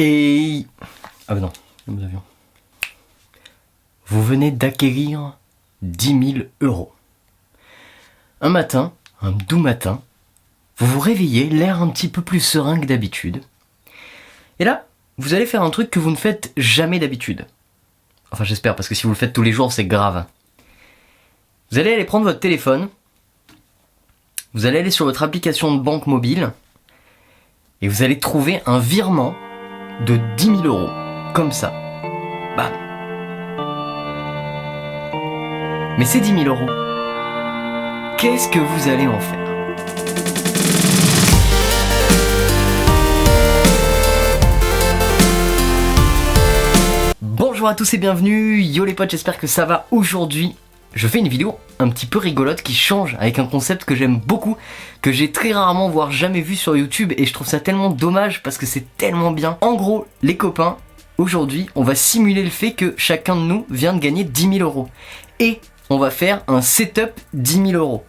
Et... Ah bah non, nous avions... Vous venez d'acquérir 10 000 euros. Un matin, un doux matin, vous vous réveillez, l'air un petit peu plus serein que d'habitude. Et là, vous allez faire un truc que vous ne faites jamais d'habitude. Enfin j'espère, parce que si vous le faites tous les jours, c'est grave. Vous allez aller prendre votre téléphone, vous allez aller sur votre application de banque mobile, et vous allez trouver un virement de 10 000 euros. Comme ça. Bam. Mais ces 10 000 euros, qu'est-ce que vous allez en faire ? Bonjour à tous et bienvenue, yo les potes, j'espère que ça va. Aujourd'hui, je fais une vidéo un petit peu rigolote qui change avec un concept que j'aime beaucoup, que j'ai très rarement voire jamais vu sur YouTube et je trouve ça tellement dommage parce que c'est tellement bien. En gros, les copains, aujourd'hui, on va simuler le fait que chacun de nous vient de gagner 10 000 euros. Et on va faire un setup 10 000 euros.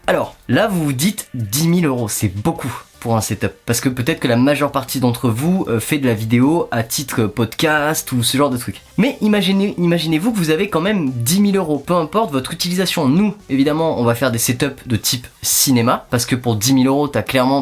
Alors, là vous vous dites 10 000 euros, c'est beaucoup pour un setup. Parce que peut-être que la majeure partie d'entre vous fait de la vidéo à titre podcast ou ce genre de truc. Mais imaginez-vous que vous avez quand même 10 000 euros, peu importe votre utilisation. Nous, évidemment, on va faire des setups de type cinéma. Parce que pour 10 000 euros,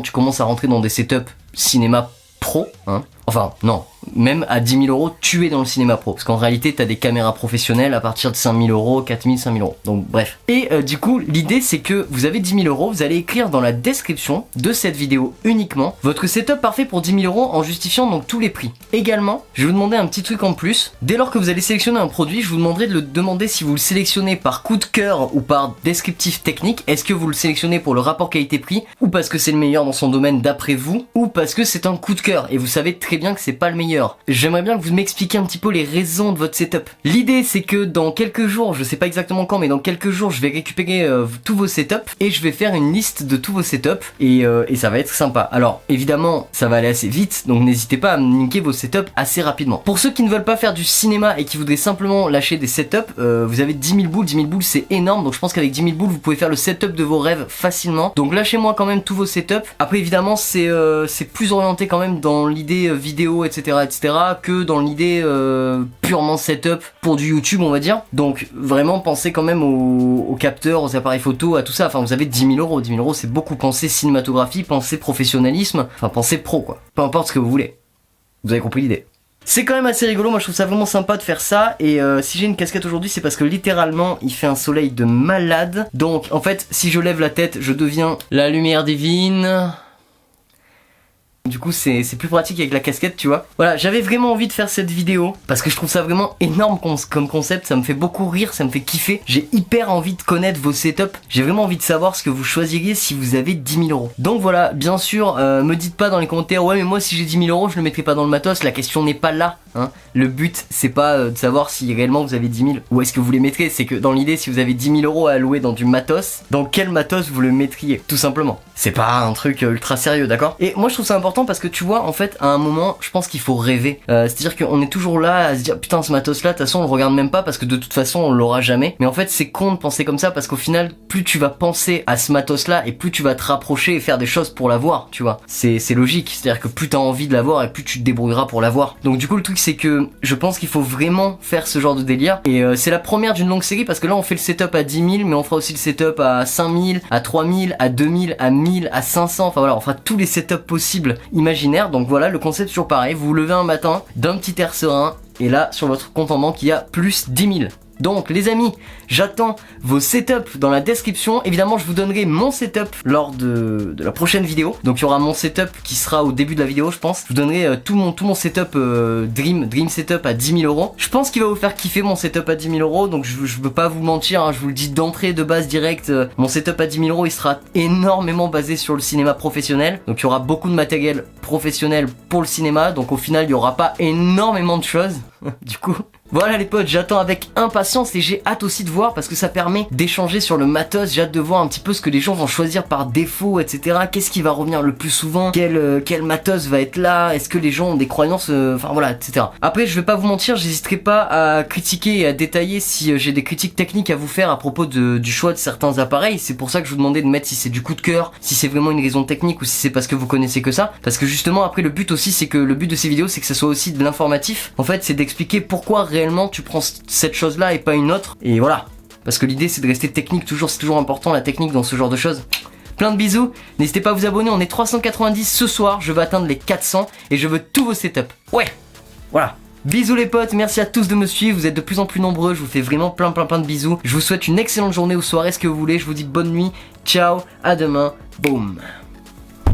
tu commences à rentrer dans des setups cinéma pro, hein. Enfin, non, même à 10 000 euros, tu es dans le cinéma pro. Parce qu'en réalité, tu as des caméras professionnelles à partir de 5 000 euros, 4 000, 5 000 euros. Donc bref. Et du coup, l'idée, c'est que vous avez 10 000 euros, vous allez écrire dans la description de cette vidéo uniquement votre setup parfait pour 10 000 euros en justifiant donc tous les prix. Également, je vais vous demander un petit truc en plus. Dès lors que vous allez sélectionner un produit, je vous demanderai de le demander si vous le sélectionnez par coup de cœur ou par descriptif technique. Est-ce que vous le sélectionnez pour le rapport qualité-prix ou parce que c'est le meilleur dans son domaine d'après vous ou parce que c'est un coup de cœur et vous savez très bien que c'est pas le meilleur. J'aimerais bien que vous m'expliquiez un petit peu les raisons de votre setup. L'idée c'est que dans quelques jours, je sais pas exactement quand, mais dans quelques jours je vais récupérer tous vos setups et je vais faire une liste de tous vos setups et ça va être sympa. Alors évidemment ça va aller assez vite, donc n'hésitez pas à me niquer vos setups assez rapidement. Pour ceux qui ne veulent pas faire du cinéma et qui voudraient simplement lâcher des setups, vous avez 10 000 boules, 10 000 boules c'est énorme, donc je pense qu'avec 10 000 boules vous pouvez faire le setup de vos rêves facilement. Donc lâchez-moi quand même tous vos setups. Après évidemment c'est plus orienté quand même dans l'idée vidéo etc que dans l'idée purement setup pour du YouTube on va dire. Donc vraiment pensez quand même aux capteurs, aux appareils photo, à tout ça. Enfin vous avez 10 000 euros, 10 000 euros c'est beaucoup. Pensez cinématographie, pensez professionnalisme, enfin pensez pro quoi. Peu importe ce que vous voulez. Vous avez compris l'idée. C'est quand même assez rigolo, moi je trouve ça vraiment sympa de faire ça. Et si j'ai une casquette aujourd'hui c'est parce que littéralement il fait un soleil de malade. Donc en fait si je lève la tête je deviens la lumière divine. Du coup c'est plus pratique avec la casquette tu vois. Voilà, j'avais vraiment envie de faire cette vidéo parce que je trouve ça vraiment énorme comme concept. Ça me fait beaucoup rire, ça me fait kiffer. J'ai hyper envie de connaître vos setups. J'ai vraiment envie de savoir ce que vous choisiriez si vous avez 10 000 euros. Donc voilà, bien sûr, me dites pas dans les commentaires ouais mais moi si j'ai 10 000 euros je le mettrai pas dans le matos. La question n'est pas là hein. Le but c'est pas de savoir si réellement vous avez 10 000 où est-ce que vous les mettrez. C'est que dans l'idée si vous avez 10 000 euros à allouer dans du matos, dans quel matos vous le mettriez tout simplement. C'est pas un truc ultra sérieux, d'accord. Et moi je trouve ça important parce que tu vois en fait à un moment je pense qu'il faut rêver. C'est-à-dire qu'on est toujours là à se dire putain ce matos là de toute façon on le regarde même pas parce que de toute façon on l'aura jamais. Mais en fait c'est con de penser comme ça parce qu'au final plus tu vas penser à ce matos là et plus tu vas te rapprocher et faire des choses pour l'avoir, tu vois. C'est logique, c'est-à-dire que plus t'as envie de l'avoir et plus tu te débrouilleras pour l'avoir. Donc du coup le truc c'est que je pense qu'il faut vraiment faire ce genre de délire. Et c'est la première d'une longue série parce que là on fait le setup à 10 000 mais on fera aussi le setup à 5 000, à 3 000, à 2 000, à 1000, à 500. Enfin voilà on fera tous les setups possibles imaginaires. Donc voilà le concept toujours pareil. Vous vous levez un matin d'un petit air serein et là sur votre compte en banque il y a plus 10 000. Donc les amis, j'attends vos setups dans la description. Évidemment je vous donnerai mon setup lors de la prochaine vidéo. Donc il y aura mon setup qui sera au début de la vidéo je pense. Je vous donnerai tout mon setup Dream Setup à 10 000 euros. Je pense qu'il va vous faire kiffer mon setup à 10 000 euros. Donc je veux pas vous mentir hein, je vous le dis d'entrée de base direct. Mon setup à 10 000 euros il sera énormément basé sur le cinéma professionnel. Donc il y aura beaucoup de matériel professionnel pour le cinéma. Donc au final il y aura pas énormément de choses. Du coup Voilà les potes, j'attends avec impatience et j'ai hâte aussi de voir parce que ça permet d'échanger sur le matos. J'ai hâte de voir un petit peu ce que les gens vont choisir par défaut, etc. Qu'est-ce qui va revenir le plus souvent, quel matos va être là, est-ce que les gens ont des croyances, enfin voilà, etc. Après je vais pas vous mentir, j'hésiterai pas à critiquer et à détailler si j'ai des critiques techniques à vous faire à propos du choix de certains appareils. C'est pour ça que je vous demandais de mettre si c'est du coup de cœur, si c'est vraiment une raison technique ou si c'est parce que vous connaissez que ça. Parce que justement après le but aussi c'est que le but de ces vidéos c'est que ça soit aussi de l'informatif. En fait c'est d'expliquer pourquoi réellement tu prends cette chose là et pas une autre, et voilà, parce que l'idée c'est de rester technique toujours, c'est toujours important la technique dans ce genre de choses. Plein de bisous, n'hésitez pas à vous abonner, on est 390 ce soir, je veux atteindre les 400 et je veux tous vos setups, ouais, voilà. Bisous les potes, merci à tous de me suivre, vous êtes de plus en plus nombreux, je vous fais vraiment plein de bisous, je vous souhaite une excellente journée ou soirée, ce que vous voulez, je vous dis bonne nuit, ciao, à demain, boum.